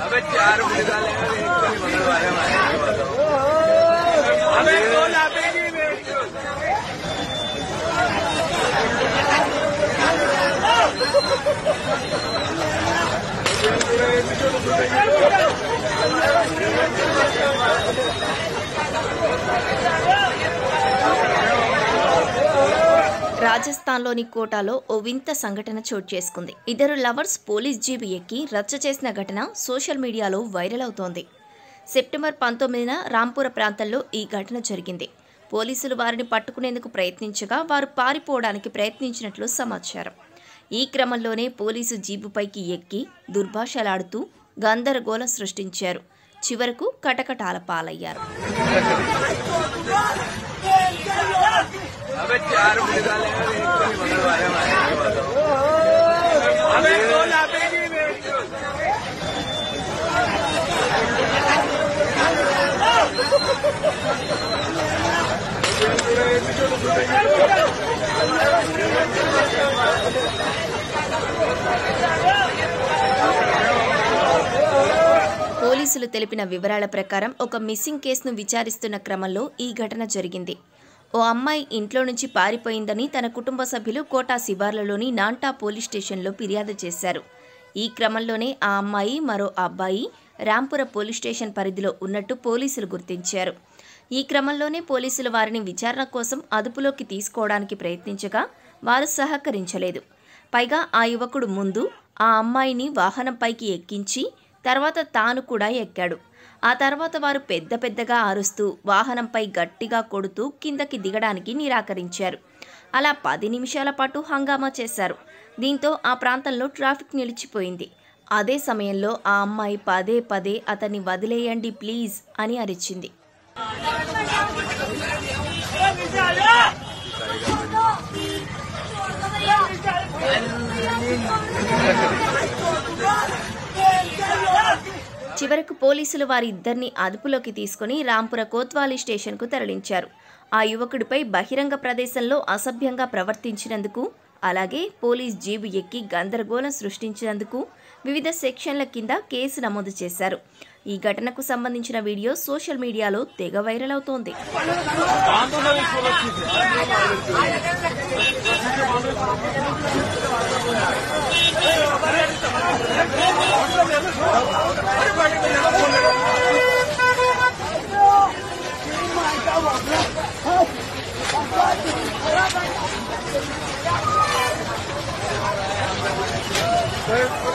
अबे 4 निकाले अबे 2 लापेगी రాజస్థాన్లోని కోటాలో ఓ వింత సంఘటన చోటు చేసుకుంది. ఇద్దరు లవర్స్ పోలీస్ జీబు ఎక్కి రచ్చ చేసిన ఘటన సోషల్ మీడియాలో వైరల్ అవుతోంది. సెప్టెంబర్ 19న రాంపుర ప్రాంతంలో ఈ ఘటన జరిగింది. పోలీసులు వారిని పట్టుకునేందుకు ప్రయత్నించగా వారు పారిపోవడానికి ప్రయత్నించినట్లు సమాచారం. ఈ క్రమంలోనే పోలీసు జీబుపైకి ఎక్కి దుర్భాషలాడుతూ గందరగోళం సృష్టించారు. చివరకు కటకటాల పాలయ్యారు. अबे 4 निकाले अबे 2 लापेगी పోలీసులు తెలిపిన వివరాల ప్రకారం ఒక మిస్సింగ్ కేసును విచారిస్తున్న క్రమంలో ఈ ఘటన జరిగింది. ఓ అమ్మాయి ఇంట్లో నుంచి పారిపోయిందని తన కుటుంబ సభ్యులు కోటా శివార్లలోని నాంటా పోలీస్ స్టేషన్లో ఫిర్యాదు చేశారు. ఈ క్రమంలోనే ఆ అమ్మాయి మరో అబ్బాయి రాంపుర పోలీస్ స్టేషన్ పరిధిలో ఉన్నట్టు పోలీసులు గుర్తించారు. ఈ క్రమంలోనే పోలీసులు వారిని విచారణ కోసం అదుపులోకి తీసుకోవడానికి ప్రయత్నించగా వారు సహకరించలేదు. పైగా ఆ యువకుడు ముందు ఆ అమ్మాయిని వాహనంపైకి ఎక్కించి తర్వాత తాను కూడా ఎక్కాడు. ఆ తర్వాత వారు పెద్ద పెద్దగా అరుస్తూ వాహనంపై గట్టిగా కొడుతూ కిందకి దిగడానికి నిరాకరించారు. అలా 10 నిమిషాల పాటు హంగామా చేశారు. దీంతో ఆ ప్రాంతంలో ట్రాఫిక్ నిలిచిపోయింది. అదే సమయంలో ఆ అమ్మాయి పదే పదే అతన్ని వదిలేయండి ప్లీజ్ అని అరిచింది. చివరకు పోలీసులు వారి ఇద్దరిని అదుపులోకి తీసుకుని రాంపుర కోత్వాలీ స్టేషన్కు తరలించారు. ఆ యువకుడిపై బహిరంగ ప్రదేశంలో అసభ్యంగా ప్రవర్తించినందుకు, అలాగే పోలీస్ జీబు ఎక్కి గందరగోళం సృష్టించినందుకు వివిధ సెక్షన్ల కింద కేసు నమోదు చేశారు. ఈ ఘటనకు సంబంధించిన వీడియో సోషల్ మీడియాలో తెగ వైరల్ అవుతోంది. Hey!